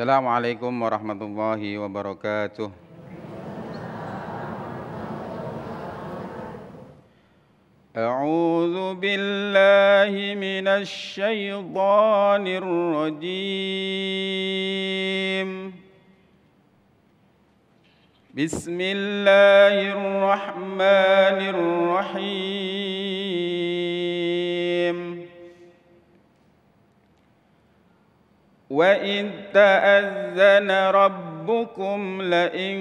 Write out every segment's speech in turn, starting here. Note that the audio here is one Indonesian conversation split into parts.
Assalamualaikum warahmatullahi wabarakatuh. A'udzu billahi minasy syaithanir rajim. Bismillahirrahmanirrahim. وَإِذْ تَأَذَّنَ رَبُّكُمْ لَئِن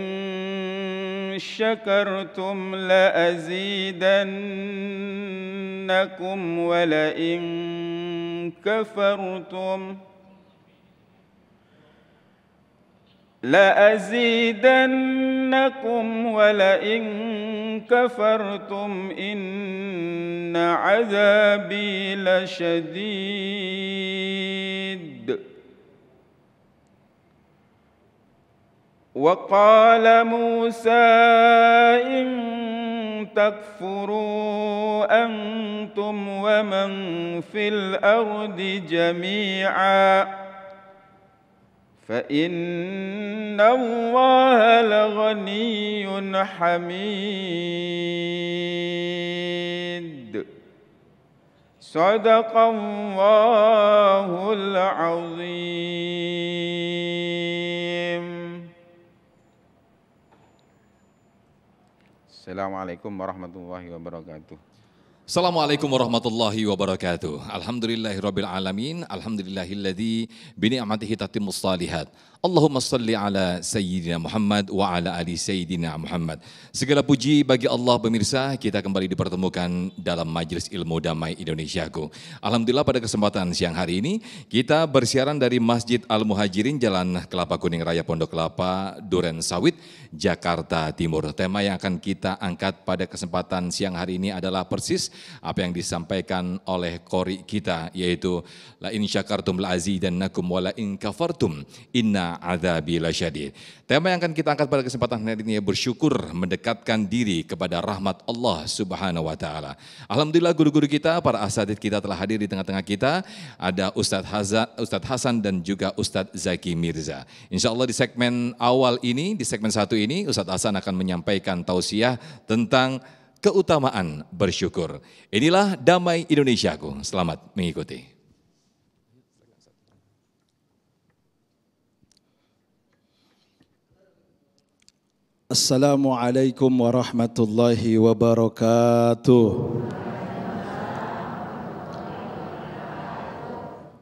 شَكَرْتُمْ لَأَزِيدَنَّكُمْ وَلَئِن كَفَرْتُمْ إِنَّ عَذَابِي لَشَدِيدٌ. وقال موسى إن تكفروا أنتم ومن في الأرض جميعا فإن الله لغني حميد. صدق الله العظيم. Assalamualaikum warahmatullahi wabarakatuh. Assalamualaikum warahmatullahi wabarakatuh. Alhamdulillahirabbil alamin. Alhamdulillahilladzi bi ni'matihi tatimmus shalihat. Allahumma shalli ala sayyidina Muhammad wa ala ali sayyidina Muhammad. Segala puji bagi Allah pemirsa, kita kembali dipertemukan dalam Majelis Ilmu Damai Indonesiaku. Alhamdulillah pada kesempatan siang hari ini kita bersiaran dari Masjid Al-Muhajirin Jalan Kelapa Kuning Raya Pondok Kelapa, Duren Sawit, Jakarta Timur. Tema yang akan kita angkat pada kesempatan siang hari ini adalah persis apa yang disampaikan oleh qori kita, yaitu la in syakartum la azidannakum wa la in kafartum inna adzabi lasyadid. Tema yang akan kita angkat pada kesempatan hari ini bersyukur, mendekatkan diri kepada rahmat Allah Subhanahu wa taala. Alhamdulillah guru-guru kita, para asatidz kita telah hadir di tengah-tengah kita. Ada Ustadz Hasan dan juga Ustadz Zaki Mirza. Insyaallah di segmen awal ini, di segmen 1 ini Ustadz Hasan akan menyampaikan tausiah tentang keutamaan bersyukur. Inilah Damai Indonesiaku. Selamat mengikuti. Assalamualaikum warahmatullahi wabarakatuh.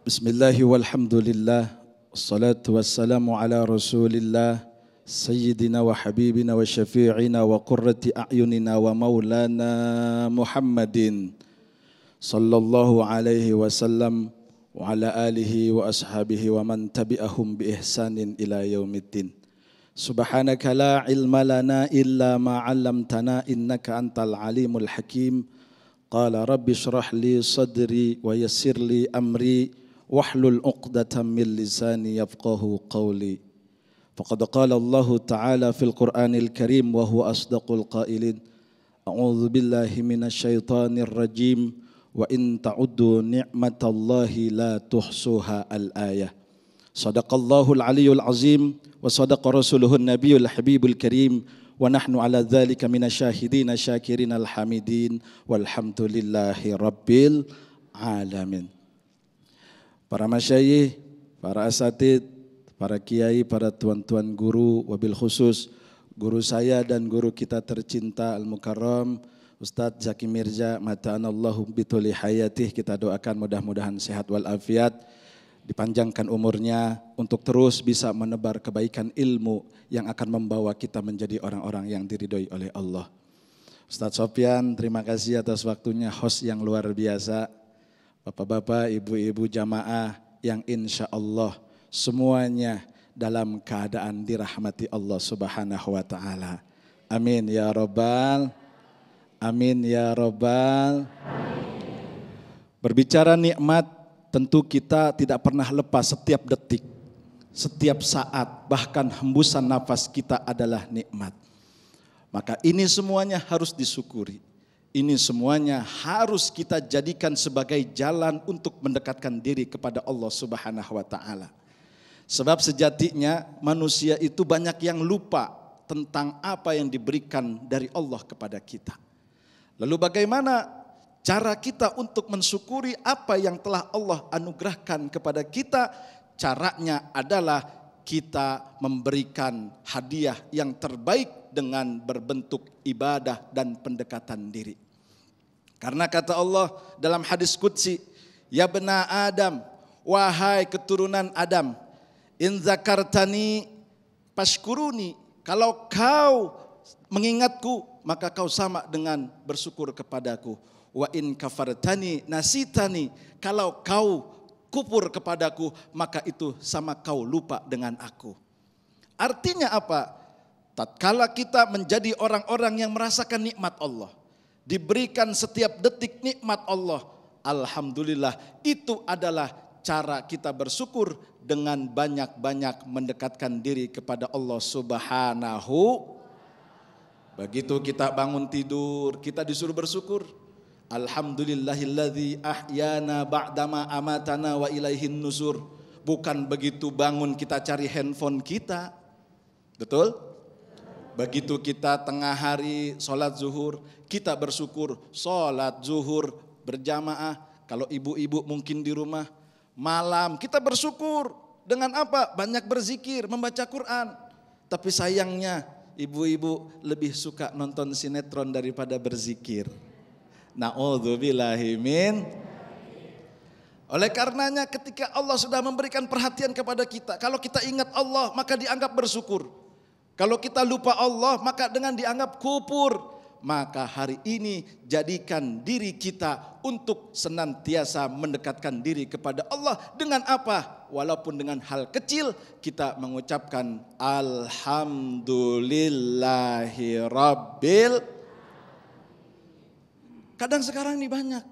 Bismillahi walhamdulillah. Wassalatu wassalamu ala rasulillah. Sayyidina wa habibina wa syafi'ina wa qurrati a'yunina wa maulana Muhammadin sallallahu alaihi wasallam wa ala alihi wa ashabihi wa man tabi'ahum bi ihsanin ila yaumiddin. Subhanaka la ilma lana illa ma 'allamtana innaka antal alimul hakim. Qala rabbi shrah li sadri wa yassir li amri wahlul 'uqdatam min lisani yafqahu qawli. Faqad qala Allah Ta'ala fil Qur'anil Karim wa huwa asdaqul qailin. A'udzu billahi minasy syaithanir rajim wa in ta'uddu ni'matallahi la tuhsuha al-ayah. Shadaqallahul aliyyul azim wa sadaqa rasuluhun nabiyul habibul karim wa nahnu ala dzalika minasyahidina syakirin alhamidin walhamdulillahi rabbil alamin. Para masyayikh, para asatidz, para kiai, para tuan-tuan guru, wabil khusus guru saya dan guru kita tercinta Al-Mukarram Ustadz Zaki Mirza, mata'anallahu bituli hayatih. Kita doakan mudah-mudahan sehat walafiat, dipanjangkan umurnya untuk terus bisa menebar kebaikan ilmu yang akan membawa kita menjadi orang-orang yang diridhoi oleh Allah. Ustadz Sofyan, terima kasih atas waktunya, host yang luar biasa. Bapak-bapak, ibu-ibu jamaah yang insya Allah semuanya dalam keadaan dirahmati Allah Subhanahu wa taala. Amin ya rabbal, amin ya rabbal. Berbicara nikmat, tentu kita tidak pernah lepas. Setiap detik, setiap saat, bahkan hembusan nafas kita adalah nikmat. Maka ini semuanya harus disyukuri. Ini semuanya harus kita jadikan sebagai jalan untuk mendekatkan diri kepada Allah Subhanahu wa taala. Sebab sejatinya manusia itu banyak yang lupa tentang apa yang diberikan dari Allah kepada kita. Lalu bagaimana cara kita untuk mensyukuri apa yang telah Allah anugerahkan kepada kita? Caranya adalah kita memberikan hadiah yang terbaik dengan berbentuk ibadah dan pendekatan diri. Karena kata Allah dalam hadis qudsi, ya bena Adam, wahai keturunan Adam, in zakartani pashkuruni, kalau kau mengingatku maka kau sama dengan bersyukur kepadaku. Wa in kafartani nasitani, kalau kau kufur kepadaku maka itu sama kau lupa dengan aku. Artinya apa? Tatkala kita menjadi orang-orang yang merasakan nikmat Allah, diberikan setiap detik nikmat Allah, alhamdulillah, itu adalah cara kita bersyukur dengan banyak-banyak mendekatkan diri kepada Allah Subhanahu. Begitu kita bangun tidur, kita disuruh bersyukur. Alhamdulillahilladzi ahyana ba'dama amatana wa ilaihin nusur. Bukan begitu bangun kita cari handphone kita. Betul? Begitu kita tengah hari sholat zuhur, kita bersyukur sholat zuhur berjamaah. Kalau ibu-ibu mungkin di rumah, malam kita bersyukur dengan apa? Banyak berzikir, membaca Quran. Tapi sayangnya ibu-ibu lebih suka nonton sinetron daripada berzikir. Na'udzubillahi min. Oleh karenanya ketika Allah sudah memberikan perhatian kepada kita, kalau kita ingat Allah maka dianggap bersyukur. Kalau kita lupa Allah maka dengan dianggap kufur. Maka hari ini jadikan diri kita untuk senantiasa mendekatkan diri kepada Allah dengan apa? Walaupun dengan hal kecil kita mengucapkan alhamdulillahi rabbil. Kadang sekarang ini banyak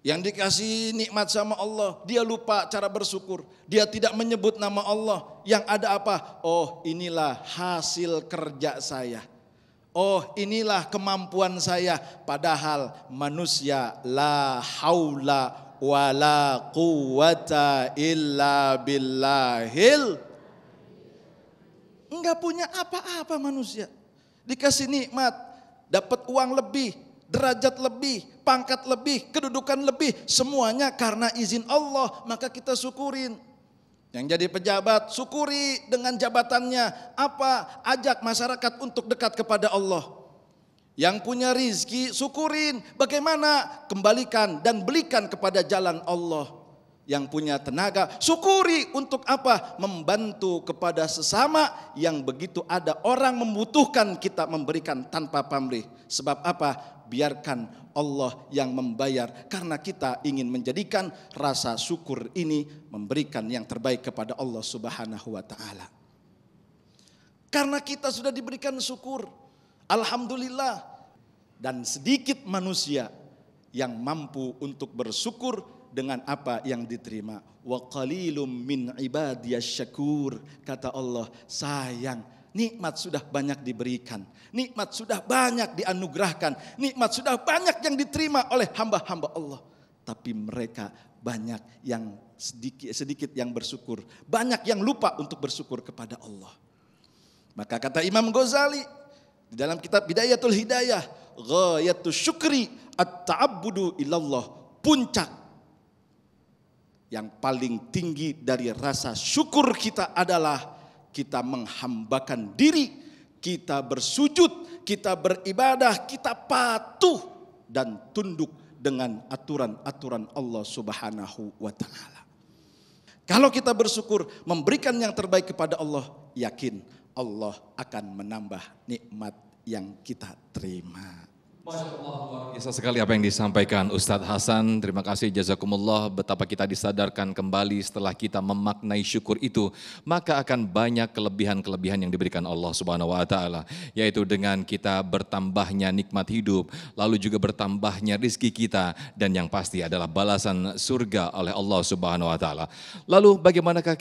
yang dikasih nikmat sama Allah, dia lupa cara bersyukur. Dia tidak menyebut nama Allah. Yang ada apa? Oh, inilah hasil kerja saya. Oh, inilah kemampuan saya. Padahal manusia la haula wala quwata illa billahil. Enggak punya apa-apa manusia. Dikasih nikmat, dapat uang lebih, derajat lebih, pangkat lebih, kedudukan lebih, semuanya karena izin Allah, maka kita syukurin. Yang jadi pejabat, syukuri dengan jabatannya. Apa? Ajak masyarakat untuk dekat kepada Allah. Yang punya rizki, syukurin. Bagaimana? Kembalikan dan belikan kepada jalan Allah. Yang punya tenaga, syukuri untuk apa? Membantu kepada sesama yang begitu ada orang membutuhkan kita memberikan tanpa pamrih. Sebab apa? Biarkan Allah yang membayar, karena kita ingin menjadikan rasa syukur ini memberikan yang terbaik kepada Allah Subhanahu wa ta'ala. Karena kita sudah diberikan syukur, alhamdulillah. Dan sedikit manusia yang mampu untuk bersyukur dengan apa yang diterima. Wa qalilum min ibadiyasy syakur, kata Allah, sayang, nikmat sudah banyak diberikan, nikmat sudah banyak dianugerahkan, nikmat sudah banyak yang diterima oleh hamba-hamba Allah. Tapi mereka banyak yang sedikit yang bersyukur, banyak yang lupa untuk bersyukur kepada Allah. Maka kata Imam Ghazali di dalam kitab Bidayatul Hidayah, ghayatus syukri at-ta'abbudu ilallah, puncak yang paling tinggi dari rasa syukur kita adalah kita menghambakan diri, kita bersujud, kita beribadah, kita patuh dan tunduk dengan aturan-aturan Allah Subhanahu wa ta'ala. Kalau kita bersyukur, memberikan yang terbaik kepada Allah, yakin Allah akan menambah nikmat yang kita terima. Luar biasa sekali apa yang disampaikan Ustadz Hasan. Terima kasih, jazakumullah. Betapa kita disadarkan kembali setelah kita memaknai syukur itu, maka akan banyak kelebihan-kelebihan yang diberikan Allah Subhanahu wa taala, yaitu dengan kita bertambahnya nikmat hidup, lalu juga bertambahnya rizki kita, dan yang pasti adalah balasan surga oleh Allah Subhanahu wa taala. Lalu bagaimanakah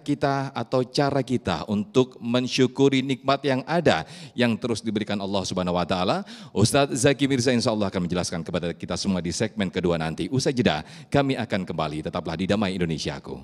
kita atau cara kita untuk mensyukuri nikmat yang ada yang terus diberikan Allah Subhanahu wa taala? Ustadz Zaki Mirza insya Allah akan menjelaskan kepada kita semua di segmen kedua nanti. Usai jeda kami akan kembali, tetaplah di Damai Indonesiaku.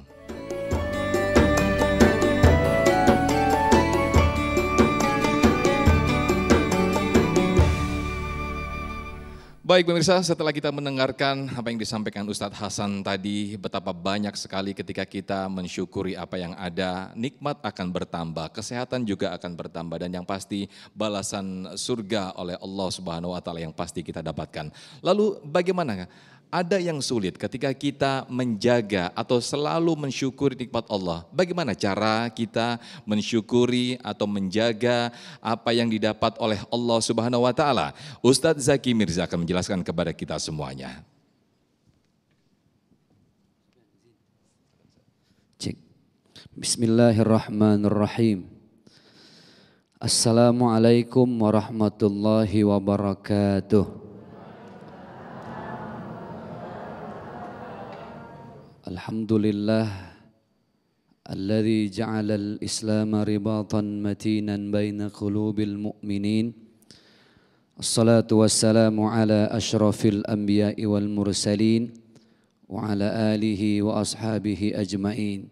Baik pemirsa, setelah kita mendengarkan apa yang disampaikan Ustadz Hasan tadi, betapa banyak sekali ketika kita mensyukuri apa yang ada, nikmat akan bertambah, kesehatan juga akan bertambah, dan yang pasti balasan surga oleh Allah Subhanahu wa Ta'ala yang pasti kita dapatkan. Lalu bagaimana? Ada yang sulit ketika kita menjaga atau selalu mensyukuri nikmat Allah. Bagaimana cara kita mensyukuri atau menjaga apa yang didapat oleh Allah Subhanahu wa Ta'ala? Ustadz Zaki Mirza akan menjelaskan kepada kita semuanya. Cek. Bismillahirrahmanirrahim. Assalamualaikum warahmatullahi wabarakatuh. Alhamdulillah alladzi ja'ala al-islam ribatan matinan baina qulubil mu'minin. Assalatu wassalamu ala asyrafil anbiya'i wal mursalin wa ala alihi wa ashabihi ajmain.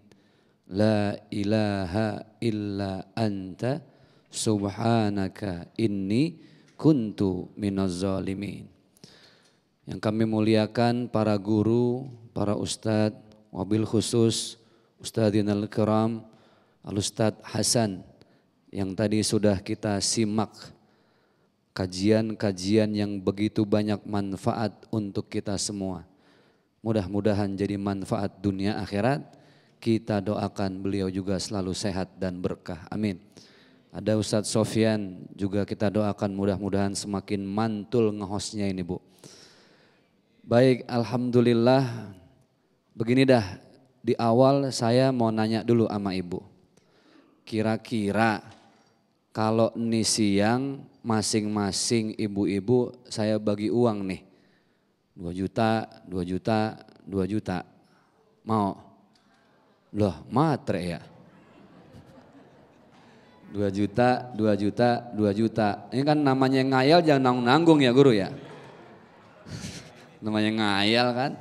La ilaha illa anta subhanaka inni kuntu minaz zalimin. Yang kami muliakan para guru, para ustadz, wabil khusus Ustadzina al-kiram Al-Ustadz Hasan yang tadi sudah kita simak kajian-kajian yang begitu banyak manfaat untuk kita semua. Mudah-mudahan jadi manfaat dunia akhirat. Kita doakan beliau juga selalu sehat dan berkah. Amin. Ada Ustadz Sofyan juga kita doakan mudah-mudahan semakin mantul ngehostnya ini Bu. Baik, alhamdulillah. Begini dah, di awal saya mau nanya dulu sama Ibu. Kira-kira kalau ini siang masing-masing ibu-ibu saya bagi uang nih. 2 juta, 2 juta, 2 juta. Mau? Loh, matre ya. 2 juta, 2 juta, 2 juta. Ini kan namanya ngayal jangan nanggung-nanggung ya guru ya. Namanya ngayal kan.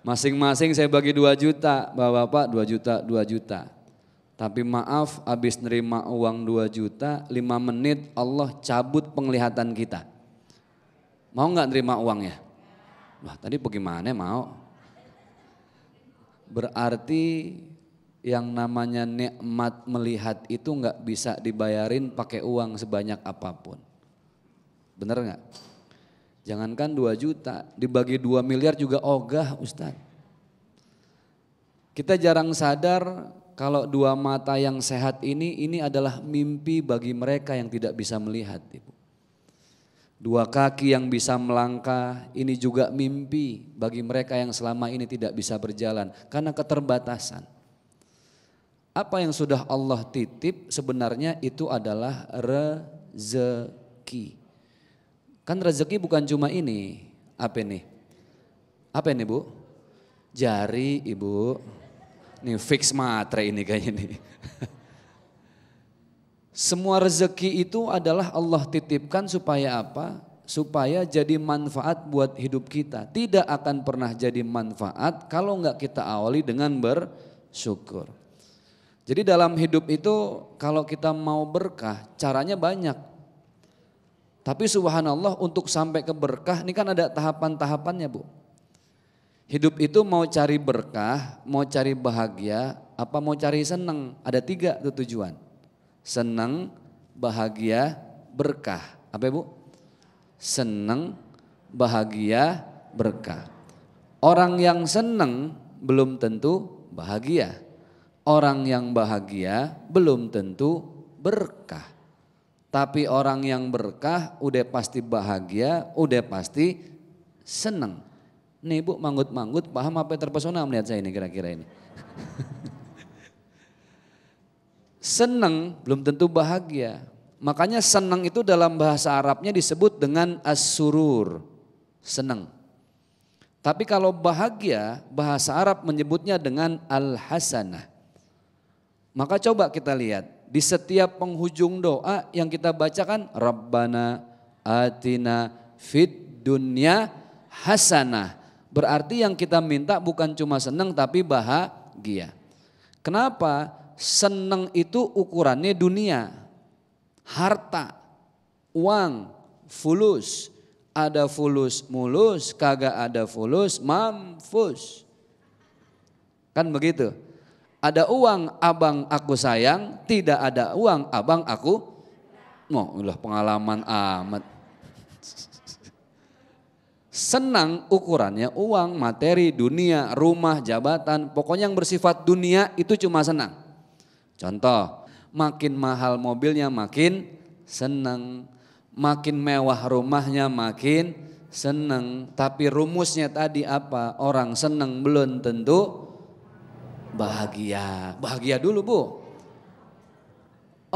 Masing-masing saya bagi 2 juta, Bapak-bapak 2 juta, 2 juta. Tapi maaf habis nerima uang 2 juta, 5 menit Allah cabut penglihatan kita. Mau gak nerima uangnya? Wah tadi bagaimana mau? Berarti yang namanya nikmat melihat itu gak bisa dibayarin pakai uang sebanyak apapun. Bener gak? Jangankan 2 juta, dibagi 2 miliar juga ogah Ustadz. Kita jarang sadar kalau 2 mata yang sehat ini adalah mimpi bagi mereka yang tidak bisa melihat Ibu. 2 kaki yang bisa melangkah, ini juga mimpi bagi mereka yang selama ini tidak bisa berjalan karena keterbatasan. Apa yang sudah Allah titip sebenarnya itu adalah rezeki. Kan rezeki bukan cuma ini, apa ini? Apa ini Bu? Jari Ibu, nih fix matre ini kayaknya nih. Semua rezeki itu adalah Allah titipkan supaya apa? Supaya jadi manfaat buat hidup kita. Tidak akan pernah jadi manfaat kalau enggak kita awali dengan bersyukur. Jadi dalam hidup itu kalau kita mau berkah caranya banyak. Tapi subhanallah untuk sampai ke berkah ini kan ada tahapan-tahapannya Bu. Hidup itu mau cari berkah, mau cari bahagia, apa mau cari senang. Ada 3 tuh tujuan. Senang, bahagia, berkah. Apa Bu? Senang, bahagia, berkah. Orang yang senang belum tentu bahagia. Orang yang bahagia belum tentu berkah. Tapi orang yang berkah udah pasti bahagia, udah pasti senang. Nih Bu manggut-manggut paham apa yang terpesona melihat saya ini kira-kira ini. Senang belum tentu bahagia. Makanya senang itu dalam bahasa Arabnya disebut dengan as-surur. Senang. Tapi kalau bahagia bahasa Arab menyebutnya dengan al-hasanah. Maka coba kita lihat. Di setiap penghujung doa yang kita bacakan Rabbana atina fid dunya hasanah. Berarti yang kita minta bukan cuma senang tapi bahagia. Kenapa? Senang itu ukurannya dunia. Harta, uang, fulus, ada fulus mulus, kagak ada fulus mampus. Kan begitu. Ada uang abang aku sayang, tidak ada uang abang aku mau. Ulah pengalaman amat. Senang ukurannya uang, materi, dunia, rumah, jabatan, pokoknya yang bersifat dunia itu cuma senang. Contoh, makin mahal mobilnya makin senang, makin mewah rumahnya makin senang. Tapi rumusnya tadi apa? Orang senang belum tentu bahagia. Bahagia dulu Bu.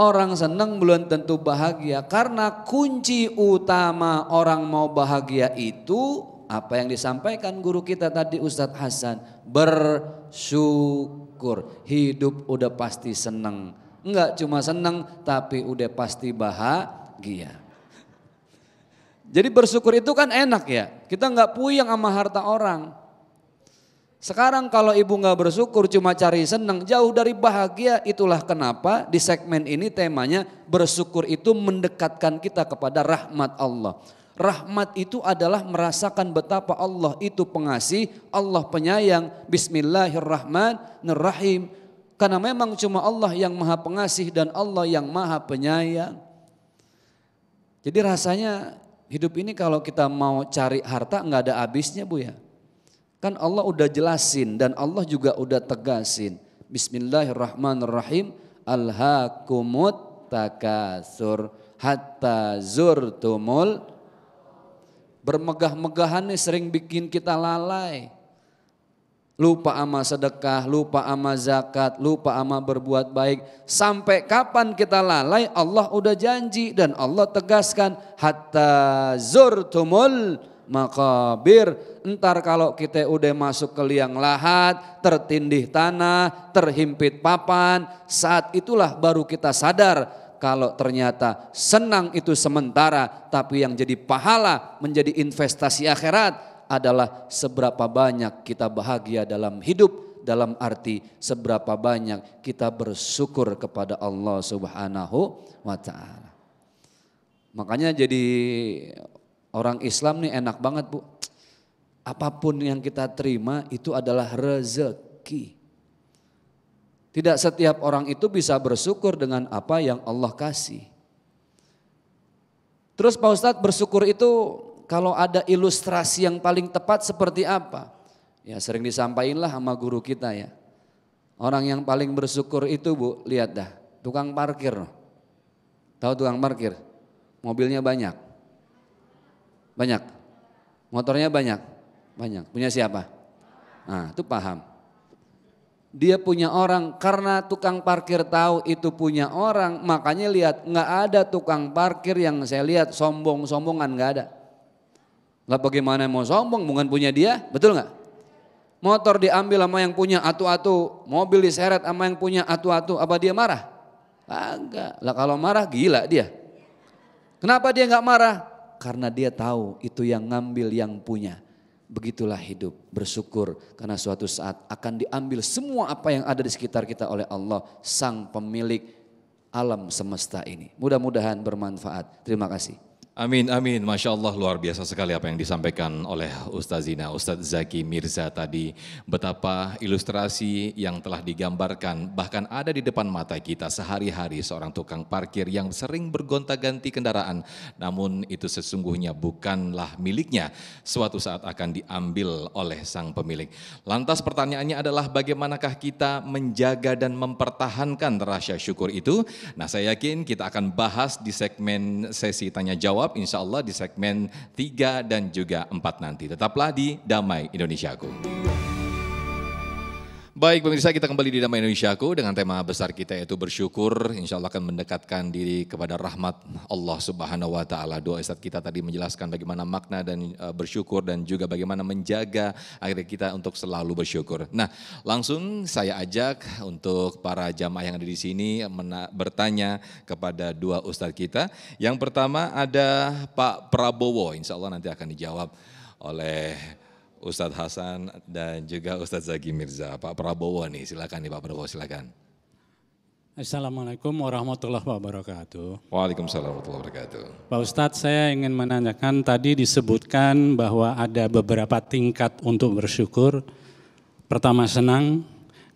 Orang senang belum tentu bahagia karena kunci utama orang mau bahagia itu apa yang disampaikan guru kita tadi Ustadz Hasan, bersyukur. Hidup udah pasti senang, enggak cuma senang tapi udah pasti bahagia. Jadi bersyukur itu kan enak ya, kita enggak puyeng sama harta orang. Sekarang kalau ibu nggak bersyukur cuma cari senang, jauh dari bahagia. Itulah kenapa di segmen ini temanya bersyukur itu mendekatkan kita kepada rahmat Allah. Rahmat itu adalah merasakan betapa Allah itu pengasih, Allah penyayang. Bismillahirrahmanirrahim. Karena memang cuma Allah yang maha pengasih dan Allah yang maha penyayang. Jadi rasanya hidup ini kalau kita mau cari harta nggak ada habisnya Bu ya. Kan Allah udah jelasin dan Allah juga udah tegasin. Bismillahirrahmanirrahim. Alhaakumut takatsur hatta zurtumul. Bermegah-megahan nih sering bikin kita lalai. Lupa ama sedekah, lupa ama zakat, lupa ama berbuat baik. Sampai kapan kita lalai? Allah udah janji dan Allah tegaskan hatta zurtumul makabir. Entar kalau kita udah masuk ke liang lahat, tertindih tanah, terhimpit papan, saat itulah baru kita sadar kalau ternyata senang itu sementara, tapi yang jadi pahala menjadi investasi akhirat adalah seberapa banyak kita bahagia dalam hidup, dalam arti seberapa banyak kita bersyukur kepada Allah Subhanahu wa ta'ala. Makanya jadi orang Islam nih enak banget Bu. Apapun yang kita terima itu adalah rezeki. Tidak setiap orang itu bisa bersyukur dengan apa yang Allah kasih. Terus Pak Ustadz, bersyukur itu kalau ada ilustrasi yang paling tepat seperti apa? Ya sering disampaikan lah sama guru kita ya. Orang yang paling bersyukur itu Bu, lihat dah, tukang parkir. Tahu tukang parkir? Mobilnya banyak. Banyak. Motornya banyak. Banyak. Punya siapa? Nah, itu paham. Dia punya orang, karena tukang parkir tahu itu punya orang, makanya lihat nggak ada tukang parkir yang saya lihat sombong-sombongan, nggak ada. Lah bagaimana mau sombong, bukan punya dia, betul nggak? Motor diambil sama yang punya atu-atu, mobil diseret sama yang punya atu-atu, apa dia marah? Enggak. Lah kalau marah gila dia. Kenapa dia nggak marah? Karena dia tahu itu yang ngambil yang punya. Begitulah hidup, bersyukur karena suatu saat akan diambil semua apa yang ada di sekitar kita oleh Allah, sang pemilik alam semesta ini. Mudah-mudahan bermanfaat. Terima kasih. Amin, amin. Masya Allah, luar biasa sekali apa yang disampaikan oleh Ustazina, Ustadz Zaki Mirza tadi. Betapa ilustrasi yang telah digambarkan bahkan ada di depan mata kita sehari-hari, seorang tukang parkir yang sering bergonta-ganti kendaraan. Namun itu sesungguhnya bukanlah miliknya, suatu saat akan diambil oleh sang pemilik. Lantas pertanyaannya adalah bagaimanakah kita menjaga dan mempertahankan rasa syukur itu? Nah, saya yakin kita akan bahas di segmen sesi tanya jawab, insya Allah di segmen 3 dan juga 4 nanti. Tetaplah di Damai Indonesiaku. Baik pemirsa, kita kembali di Damai Indonesiaku dengan tema besar kita yaitu bersyukur. Insya Allah akan mendekatkan diri kepada rahmat Allah Subhanahu wa ta'ala. Doa Ustadz kita tadi menjelaskan bagaimana makna dan bersyukur dan juga bagaimana menjaga akhirnya kita untuk selalu bersyukur. Nah, langsung saya ajak untuk para jamaah yang ada di sini bertanya kepada dua Ustadz kita. Yang pertama ada Pak Prabowo, insya Allah nanti akan dijawab oleh Ustadz Hasan dan juga Ustadz Zaki Mirza. Pak Prabowo nih, silakan nih Pak Prabowo, silakan. Assalamualaikum warahmatullahi wabarakatuh. Waalaikumsalam warahmatullahi wabarakatuh. Pak Ustadz, saya ingin menanyakan, tadi disebutkan bahwa ada beberapa tingkat untuk bersyukur. Pertama senang,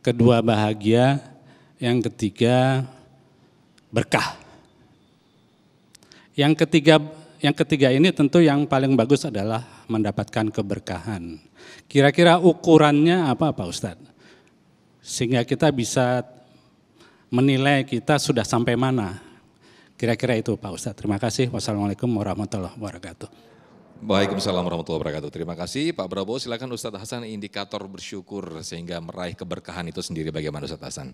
kedua bahagia, yang ketiga berkah. Yang ketiga ini tentu yang paling bagus adalah mendapatkan keberkahan. Kira-kira ukurannya apa Pak Ustadz? Sehingga kita bisa menilai kita sudah sampai mana. Kira-kira itu Pak Ustadz. Terima kasih. Wassalamualaikum warahmatullahi wabarakatuh. Waalaikumsalam warahmatullahi wabarakatuh. Terima kasih Pak Prabowo. Silakan Ustadz Hasan, indikator bersyukur sehingga meraih keberkahan itu sendiri bagaimana Ustadz Hasan?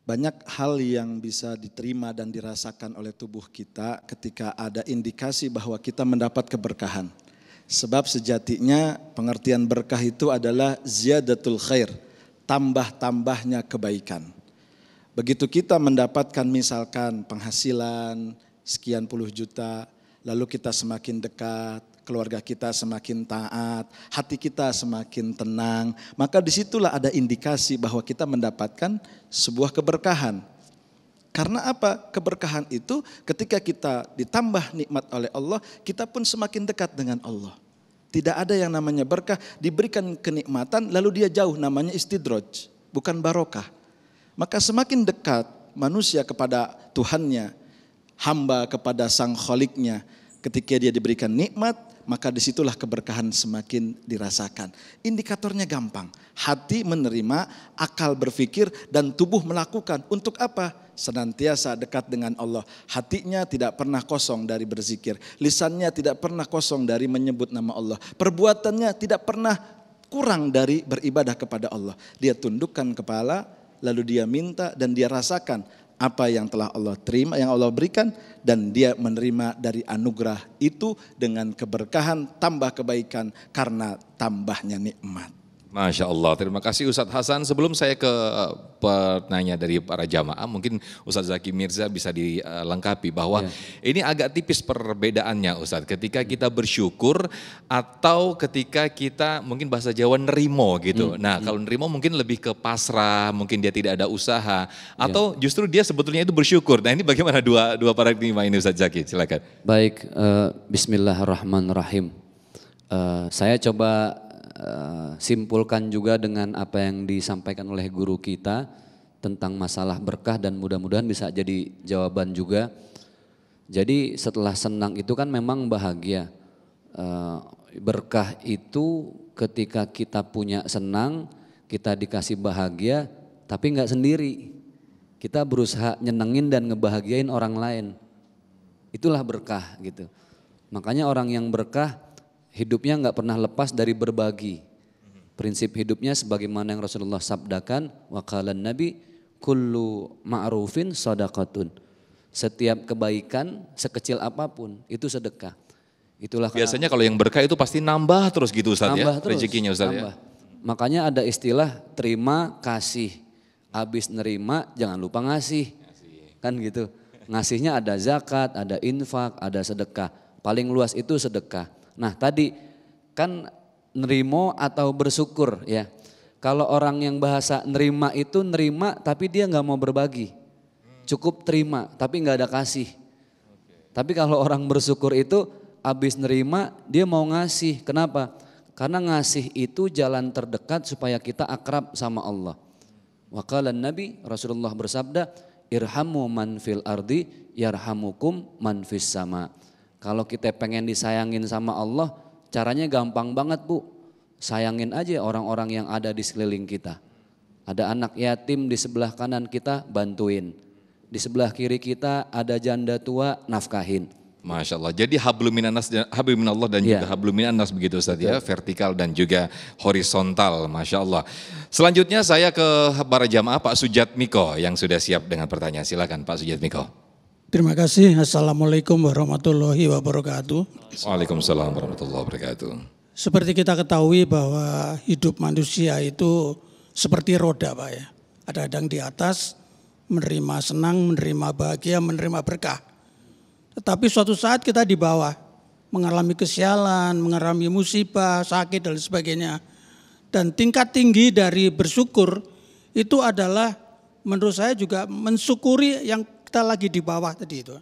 Banyak hal yang bisa diterima dan dirasakan oleh tubuh kita ketika ada indikasi bahwa kita mendapat keberkahan. Sebab sejatinya pengertian berkah itu adalah ziyadatul khair, tambah-tambahnya kebaikan. Begitu kita mendapatkan misalkan penghasilan sekian puluh juta, lalu kita semakin dekat, keluarga kita semakin taat, hati kita semakin tenang, maka disitulah ada indikasi bahwa kita mendapatkan sebuah keberkahan. Karena apa? Keberkahan itu ketika kita ditambah nikmat oleh Allah, kita pun semakin dekat dengan Allah. Tidak ada yang namanya berkah, diberikan kenikmatan lalu dia jauh, namanya istidraj, bukan barokah. Maka semakin dekat manusia kepada Tuhannya, hamba kepada sang Khaliknya, ketika dia diberikan nikmat, maka disitulah keberkahan semakin dirasakan. Indikatornya gampang, hati menerima, akal berpikir, dan tubuh melakukan. Untuk apa? Senantiasa dekat dengan Allah. Hatinya tidak pernah kosong dari berzikir, lisannya tidak pernah kosong dari menyebut nama Allah, perbuatannya tidak pernah kurang dari beribadah kepada Allah. Dia tundukkan kepala, lalu dia minta dan dia rasakan apa yang telah Allah terima, yang Allah berikan, dan dia menerima dari anugerah itu dengan keberkahan, tambah kebaikan karena tambahnya nikmat. Masya Allah, terima kasih Ustadz Hasan. Sebelum saya ke penanya dari para jamaah, mungkin Ustadz Zaki Mirza bisa dilengkapi bahwa ini agak tipis perbedaannya Ustadz. Ketika kita bersyukur atau ketika kita mungkin bahasa Jawa nerimo gitu. Nah kalau nerimo mungkin lebih ke pasrah, mungkin dia tidak ada usaha. Atau justru dia sebetulnya itu bersyukur. Nah ini bagaimana dua paradigma ini Ustadz Zaki, silakan. Baik, bismillahirrahmanirrahim. Saya coba simpulkan juga dengan apa yang disampaikan oleh guru kita tentang masalah berkah dan mudah-mudahan bisa jadi jawaban juga. Jadi setelah senang itu kan memang bahagia. Berkah itu ketika kita punya senang, kita dikasih bahagia tapi nggak sendiri. Kita berusaha nyenengin dan ngebahagiain orang lain. Itulah berkah gitu. Makanya orang yang berkah hidupnya nggak pernah lepas dari berbagi. Prinsip hidupnya sebagaimana yang Rasulullah sabdakan, wa qalan Nabi kullu ma'rufin shadaqatun. Setiap kebaikan sekecil apapun itu sedekah. Itulah biasanya kalau yang berkah itu pasti nambah terus gitu Ustaz ya, terus, rezekinya Ustaz ya. Makanya ada istilah terima kasih. Habis nerima jangan lupa ngasih. Kan gitu. Ngasihnya ada zakat, ada infak, ada sedekah. Paling luas itu sedekah. Nah tadi kan nerimo atau bersyukur ya. Kalau orang yang bahasa nerima itu nerima tapi dia nggak mau berbagi. Cukup terima tapi nggak ada kasih. Tapi kalau orang bersyukur itu habis nerima dia mau ngasih. Kenapa? Karena ngasih itu jalan terdekat supaya kita akrab sama Allah. Wa qala Nabi Rasulullah bersabda, irhamu man fil ardi yarhamukum man fis sama. Kalau kita pengen disayangin sama Allah, caranya gampang banget Bu. Sayangin aja orang-orang yang ada di sekeliling kita. Ada anak yatim di sebelah kanan kita, bantuin. Di sebelah kiri kita ada janda tua, nafkahin. Masya Allah, jadi habluminallah dan juga habluminanas begitu Ustaz ya, vertikal dan juga horizontal, Masya Allah. Selanjutnya saya ke para jamaah Pak Sujat Miko yang sudah siap dengan pertanyaan, silakan Pak Sujat Miko. Terima kasih. Assalamualaikum warahmatullahi wabarakatuh. Waalaikumsalam warahmatullahi wabarakatuh. Seperti kita ketahui bahwa hidup manusia itu seperti roda Pak ya. Ada yang di atas menerima senang, menerima bahagia, menerima berkah. Tetapi suatu saat kita di bawah mengalami kesialan, mengalami musibah, sakit dan sebagainya. Dan tingkat tinggi dari bersyukur itu adalah menurut saya juga mensyukuri yang kita lagi di bawah tadi itu.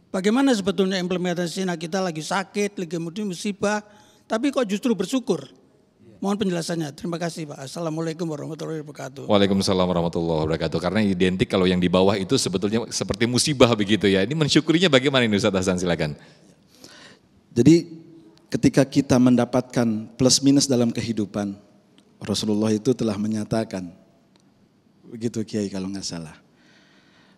Bagaimana sebetulnya implementasinya, kita lagi sakit, lagi musibah, tapi kok justru bersyukur. Mohon penjelasannya. Terima kasih Pak. Assalamualaikum warahmatullahi wabarakatuh. Waalaikumsalam warahmatullahi wabarakatuh. Karena identik kalau yang di bawah itu sebetulnya seperti musibah begitu ya. Ini mensyukurinya bagaimana ini Ustaz Hasan, silakan. Jadi ketika kita mendapatkan plus minus dalam kehidupan, Rasulullah itu telah menyatakan, begitu Kiai kalau nggak salah.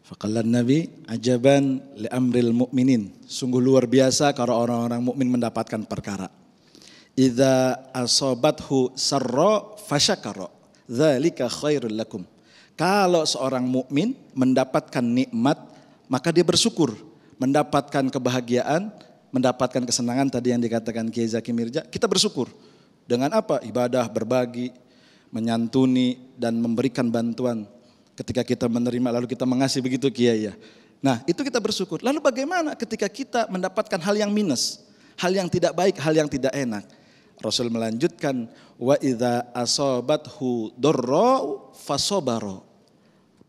Faqala Nabi ajaban li amril mu'minin. Sungguh luar biasa kalau orang-orang mukmin mendapatkan perkara. Idza asobathu sarra fasyakara. Dzalika khairul lakum. Kalau seorang mukmin mendapatkan nikmat, maka dia bersyukur, mendapatkan kebahagiaan, mendapatkan kesenangan tadi yang dikatakan Kiai Zaki Mirza, kita bersyukur. Dengan apa? Ibadah, berbagi, menyantuni dan memberikan bantuan. Ketika kita menerima lalu kita mengasihi, begitu Kiai ya. Nah, itu kita bersyukur. Lalu bagaimana ketika kita mendapatkan hal yang minus, hal yang tidak baik, hal yang tidak enak? Rasul melanjutkan, wa idza asabathu darra fasobaro.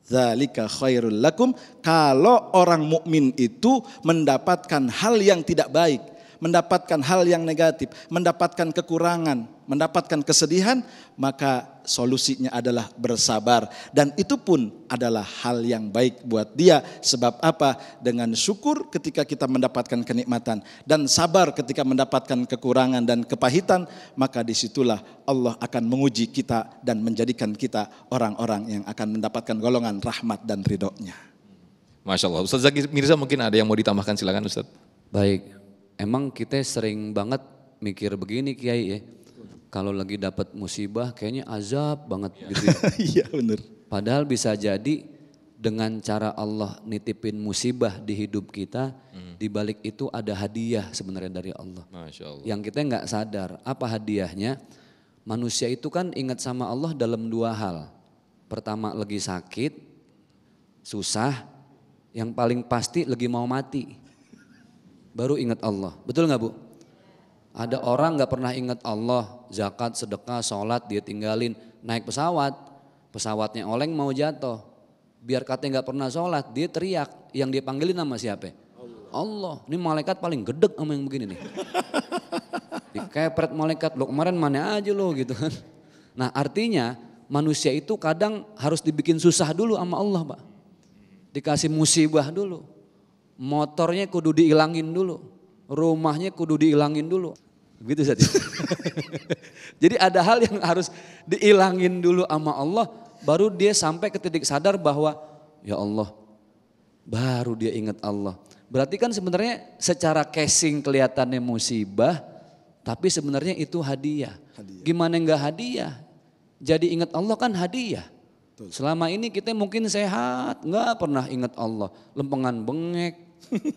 Dzalika khairul lakum. Kalau orang mukmin itu mendapatkan hal yang tidak baik, mendapatkan hal yang negatif, mendapatkan kekurangan, mendapatkan kesedihan, maka solusinya adalah bersabar. Dan itu pun adalah hal yang baik buat dia. Sebab apa? Dengan syukur ketika kita mendapatkan kenikmatan dan sabar ketika mendapatkan kekurangan dan kepahitan, maka disitulah Allah akan menguji kita dan menjadikan kita orang-orang yang akan mendapatkan golongan rahmat dan ridhonya. Masya Allah. Ustaz Zaki Mirza mungkin ada yang mau ditambahkan, silakan Ustaz. Baik, emang kita sering banget mikir begini Kiai ya. Kalau lagi dapat musibah kayaknya azab banget gitu ya. Iya benar. Padahal bisa jadi dengan cara Allah nitipin musibah di hidup kita, di balik itu ada hadiah sebenarnya dari Allah. Masya Allah. Yang kita nggak sadar, apa hadiahnya? Manusia itu kan ingat sama Allah dalam dua hal. Pertama lagi sakit, susah, yang paling pasti lagi mau mati. Baru ingat Allah, betul nggak Bu? Ada orang nggak pernah ingat Allah, zakat, sedekah, sholat dia tinggalin, naik pesawat, pesawatnya oleng mau jatuh. Biar katanya nggak pernah sholat, dia teriak, yang dia panggilin nama siapa? Allah. Ini malaikat paling gedek sama yang begini nih. Dikepret malaikat, lo kemarin mana aja lo gitu kan. Nah artinya manusia itu kadang harus dibikin susah dulu sama Allah Pak. Dikasih musibah dulu. Motornya kudu diilangin dulu. Rumahnya kudu diilangin dulu. Begitu saja. Jadi ada hal yang harus diilangin dulu sama Allah. Baru dia sampai ke titik sadar bahwa ya Allah. Baru dia ingat Allah. Berarti kan sebenarnya secara casing kelihatannya musibah. Tapi sebenarnya itu hadiah. Gimana enggak hadiah? Jadi ingat Allah kan hadiah. Selama ini kita mungkin sehat. Enggak pernah ingat Allah. Lempengan bengek.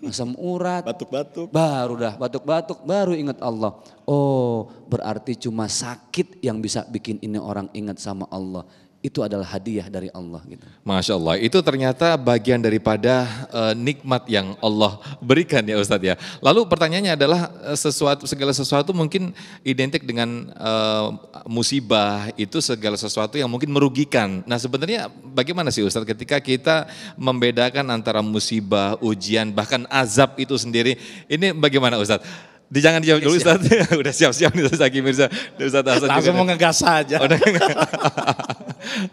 Asam urat, Batuk-batuk. baru dah batuk-batuk, baru ingat Allah. Oh berarti cuma sakit yang bisa bikin ini orang ingat sama Allah. Itu adalah hadiah dari Allah gitu. Masya Allah, itu ternyata bagian daripada nikmat yang Allah berikan ya Ustadz ya. Lalu pertanyaannya adalah segala sesuatu mungkin identik dengan musibah, itu segala sesuatu yang mungkin merugikan. Nah sebenarnya bagaimana sih Ustadz ketika kita membedakan antara musibah, ujian, bahkan azab itu sendiri, ini bagaimana Ustadz? Jangan dijawab dulu Ustadz, udah siap-siap nih Ustadz Zaki Mirza, Ustadz Hasan Langsung mau ngegas saja.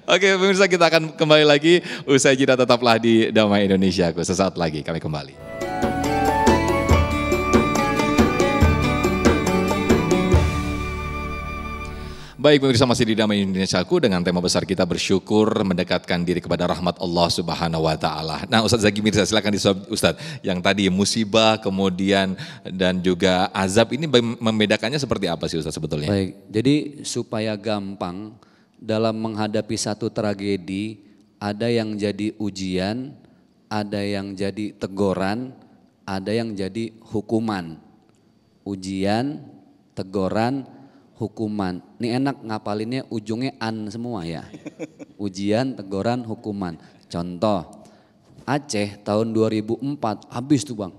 Oke pemirsa, kita akan kembali lagi usai jeda, tetaplah di Damai Indonesia. Sesaat lagi kami kembali. Baik pemirsa, masih di Damai Indonesiaku dengan tema besar kita bersyukur mendekatkan diri kepada rahmat Allah Subhanahu wa taala. Nah, Ustadz Zaki Mirza silakan dijawab Ustadz. Yang tadi musibah kemudian dan juga azab ini membedakannya seperti apa sih Ustadz sebetulnya? Baik, jadi supaya gampang dalam menghadapi satu tragedi, ada yang jadi ujian, ada yang jadi teguran, ada yang jadi hukuman. Ujian, teguran, hukuman. Ini enak ngapalinnya ujungnya an semua ya. Ujian, teguran, hukuman. Contoh, Aceh tahun 2004 habis tuh Bang.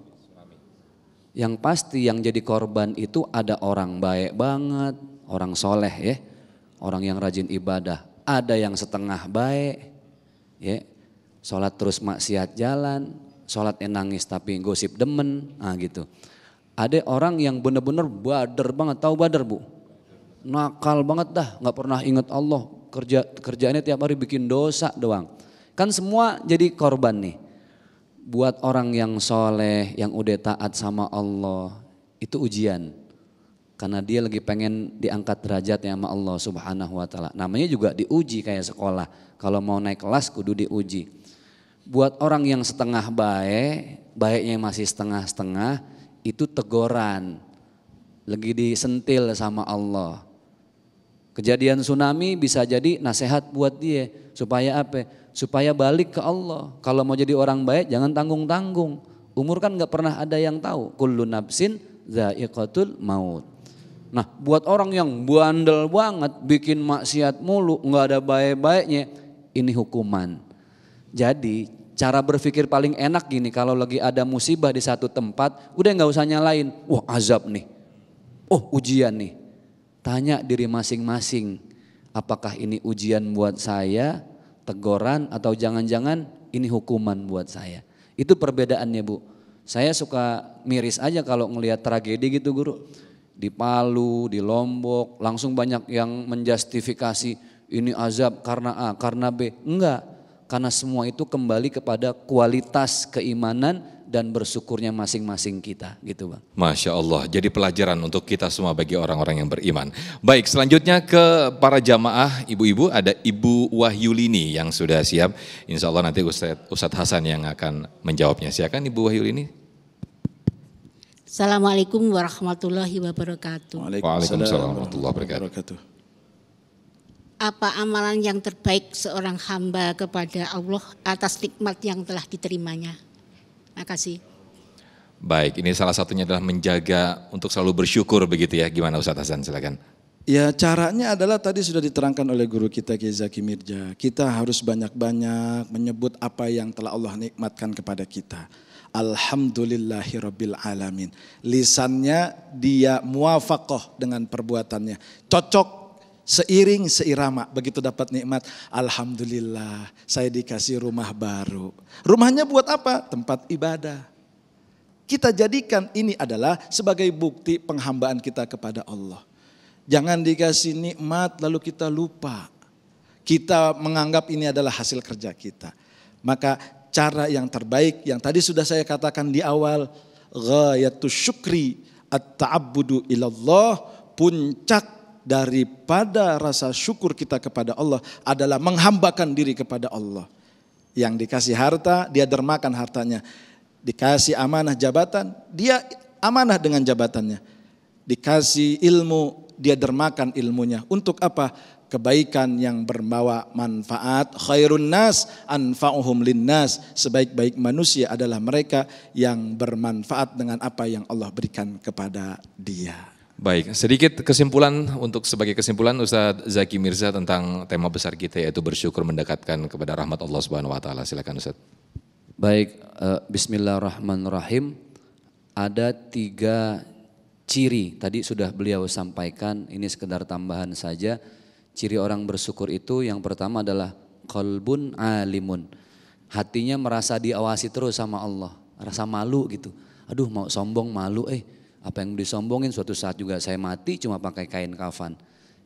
Yang pasti yang jadi korban itu ada orang baik banget, orang soleh ya. Orang yang rajin ibadah. Ada yang setengah baik ya. Sholat terus maksiat jalan, sholatnya nangis tapi gosip demen, nah gitu. Ada orang yang benar-benar badar banget, tahu badar Bu? Nakal banget dah, nggak pernah ingat Allah, kerjaannya tiap hari bikin dosa doang. Kan semua jadi korban nih. Buat orang yang soleh, yang udah taat sama Allah, itu ujian. Karena dia lagi pengen diangkat derajatnya sama Allah Subhanahu wa ta'ala. Namanya juga diuji kayak sekolah. Kalau mau naik kelas kudu diuji. Buat orang yang setengah baik, baiknya masih setengah-setengah, itu teguran. Lagi disentil sama Allah. Kejadian tsunami bisa jadi nasihat buat dia. Supaya apa? Supaya balik ke Allah. Kalau mau jadi orang baik jangan tanggung-tanggung. Umur kan gak pernah ada yang tahu. Kullu nafsin dha'iqatul maut. Nah buat orang yang bandel banget, bikin maksiat mulu, gak ada baik-baiknya, ini hukuman. Jadi cara berpikir paling enak gini, kalau lagi ada musibah di satu tempat, udah gak usah nyalain, wah azab nih, oh ujian nih. Tanya diri masing-masing, apakah ini ujian buat saya, teguran, atau jangan-jangan ini hukuman buat saya. Itu perbedaannya Bu. Saya suka miris aja kalau ngelihat tragedi gitu Guru. Di Palu, di Lombok, langsung banyak yang menjustifikasi ini azab karena A, karena B. Enggak, karena semua itu kembali kepada kualitas keimanan dan bersyukurnya masing-masing kita gitu Bang. Masya Allah, jadi pelajaran untuk kita semua bagi orang-orang yang beriman. Baik, selanjutnya ke para jamaah ibu-ibu, ada Ibu Wahyulini yang sudah siap. Insya Allah nanti Ustadz Hasan yang akan menjawabnya. Silakan Ibu Wahyulini. Assalamualaikum warahmatullahi wabarakatuh. Waalaikumsalam warahmatullahi wabarakatuh. Apa amalan yang terbaik seorang hamba kepada Allah atas nikmat yang telah diterimanya? Makasih. Baik, ini salah satunya adalah menjaga untuk selalu bersyukur begitu ya. Gimana Ustadz Hasan, silakan. Ya caranya adalah tadi sudah diterangkan oleh guru kita Kiai Zaki Mirza. Kita harus banyak-banyak menyebut apa yang telah Allah nikmatkan kepada kita. Alhamdulillahirabbil alamin. Lisannya dia muwafaqah dengan perbuatannya. Cocok, seiring, seirama. Begitu dapat nikmat, alhamdulillah saya dikasih rumah baru. Rumahnya buat apa? Tempat ibadah. Kita jadikan ini adalah sebagai bukti penghambaan kita kepada Allah. Jangan dikasih nikmat lalu kita lupa. Kita menganggap ini adalah hasil kerja kita. Maka cara yang terbaik yang tadi sudah saya katakan di awal, ghayatus syukri at-ta'abbudu ilallah, puncak daripada rasa syukur kita kepada Allah adalah menghambakan diri kepada Allah. Yang dikasih harta, dia dermakan hartanya. Dikasih amanah jabatan, dia amanah dengan jabatannya. Dikasih ilmu, dia dermakan ilmunya. Untuk apa? Kebaikan yang berbawa manfaat. Khairun nas anfa'uhum linnas. Sebaik-baik manusia adalah mereka yang bermanfaat dengan apa yang Allah berikan kepada dia. Baik, sedikit kesimpulan untuk sebagai kesimpulan Ustadz Zaki Mirza tentang tema besar kita yaitu bersyukur mendekatkan kepada rahmat Allah Subhanahu wa taala. Silakan Ustadz. Baik, bismillahirrahmanirrahim. Ada 3 ciri, tadi sudah beliau sampaikan, ini sekedar tambahan saja. Ciri orang bersyukur itu yang pertama adalah qalbun alimun. Hatinya merasa diawasi terus sama Allah, rasa malu gitu. Aduh mau sombong malu, apa yang disombongin, suatu saat juga saya mati cuma pakai kain kafan.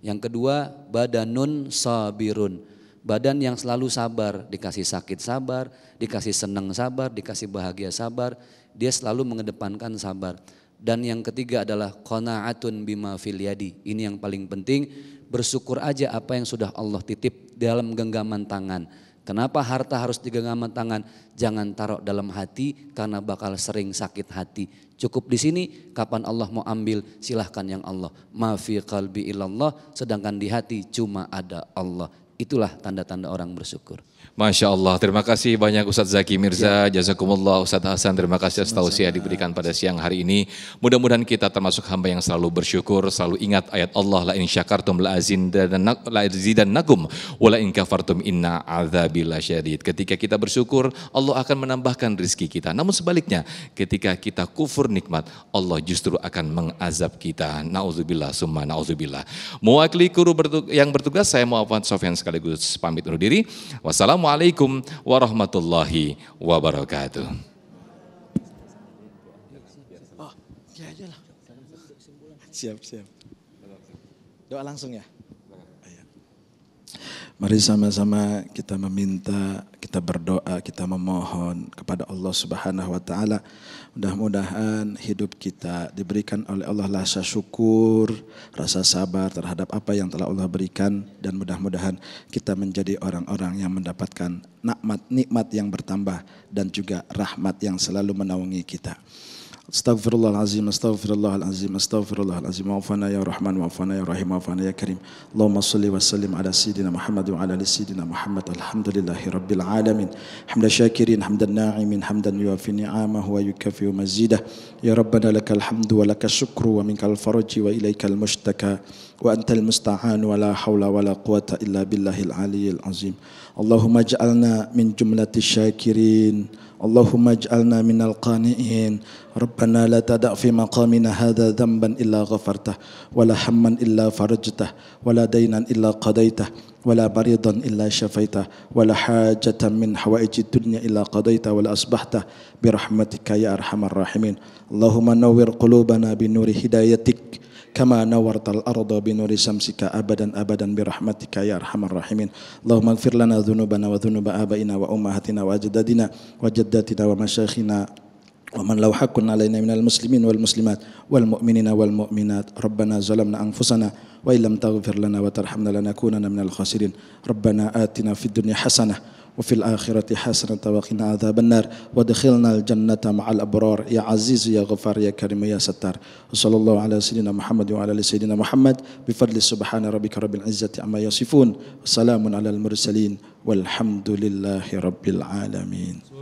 Yang kedua, badanun sabirun. Badan yang selalu sabar, dikasih sakit sabar, dikasih senang sabar, dikasih bahagia sabar, dia selalu mengedepankan sabar. Dan yang ketiga adalah qanaatun bima fil yadi. Ini yang paling penting, bersyukur aja apa yang sudah Allah titip dalam genggaman tangan. Kenapa harta harus di genggaman tangan? Jangan taruh dalam hati karena bakal sering sakit hati. Cukup di sini, kapan Allah mau ambil silahkan yang Allah. Ma fi qalbi illallah, sedangkan di hati cuma ada Allah. Itulah tanda-tanda orang bersyukur. Masya Allah, terima kasih banyak Ustadz Zaki Mirza, jazakumullah Ustadz Hasan, terima kasih atas tausiah diberikan pada siang hari ini. Mudah-mudahan kita termasuk hamba yang selalu bersyukur, selalu ingat ayat Allah, la in syakartum la azidannakum wa la in kafartum inna adzabi lasyadid. Ketika kita bersyukur, Allah akan menambahkan rezeki kita. Namun sebaliknya, ketika kita kufur nikmat, Allah justru akan mengazab kita. Nauzubillah summa nauzubillah. Mewakili guru yang bertugas, saya Muhammad Sofyan sekali. sekaligus pamit undur diri. Wassalamualaikum warahmatullahi wabarakatuh. Siap. Doa langsung ya. Mari sama-sama kita meminta, kita berdoa, kita memohon kepada Allah Subhanahu wa taala. Mudah-mudahan hidup kita diberikan oleh Allah rasa syukur, rasa sabar terhadap apa yang telah Allah berikan, dan mudah-mudahan kita menjadi orang-orang yang mendapatkan nikmat yang bertambah dan juga rahmat yang selalu menaungi kita. Astaghfirullahalazim, astaghfirullahalazim, astaghfirullahalazim. Wa'afana ya Rahman, wa'afana ya Rahim, wa'afana ya Karim. Allahumma salli wa sallim ala Sayyidina Muhammad wa ala ali Sayyidina Muhammad. Alhamdulillahi Rabbil Alamin. Hamda syakirin, hamdan na'imin, hamdan yuafi ni'amahu wa yukafi mazidah. Ya Rabbana lakal hamdu wa lakal syukru wa minkal faraji wa ilaikal mushtaka wa antal musta'an wa la hawla wa la quwata illa billahil aliyyil azim. Allahumma ij'alna min jumlati syakirin. Allahumma ij'alna minal qani'in. Rabbana la tada' fi maqamina hadha dhanban illa ghafartah wa la hamman illa farajtah wa la daynan illa qadaitah wa la maridan illa syafaitah wa la hajatan min hawaijid dunya illa qadaitah wa la asbahtah bi rahmatika ya arhamar rahimin. Allahumma nawwir qulubana bi nuri hidayatik kama nawartal arda bi nuri samsika abadan bi rahmatika ya arhamar rahimin. Allahumma ighfir lana dhunubana wa dhunuba abaina wa ummahatina wa ajdadina wa jaddatina wa masyayikhina wa man law haqqun alaina minal muslimin wal muslimat wal mu'minina wal mu'minat. Rabbana zalamna anfusana wa illam taghfir lana wa tarhamna lanakunanna minal khasirin. Rabbana atina fid dunya hasanah wa fil akhirati hasanatan wa qina adzabannar wa adkhilnal jannata ma'al abrar ya aziz ya ghafar ya karim ya sattar. Sallallahu ala sayyidina Muhammad wa ala ali sayyidina Muhammad bi fadli subhana rabbika rabbil izzati amma yasifun. Wassalamun alal mursalin walhamdulillahi rabbil alamin.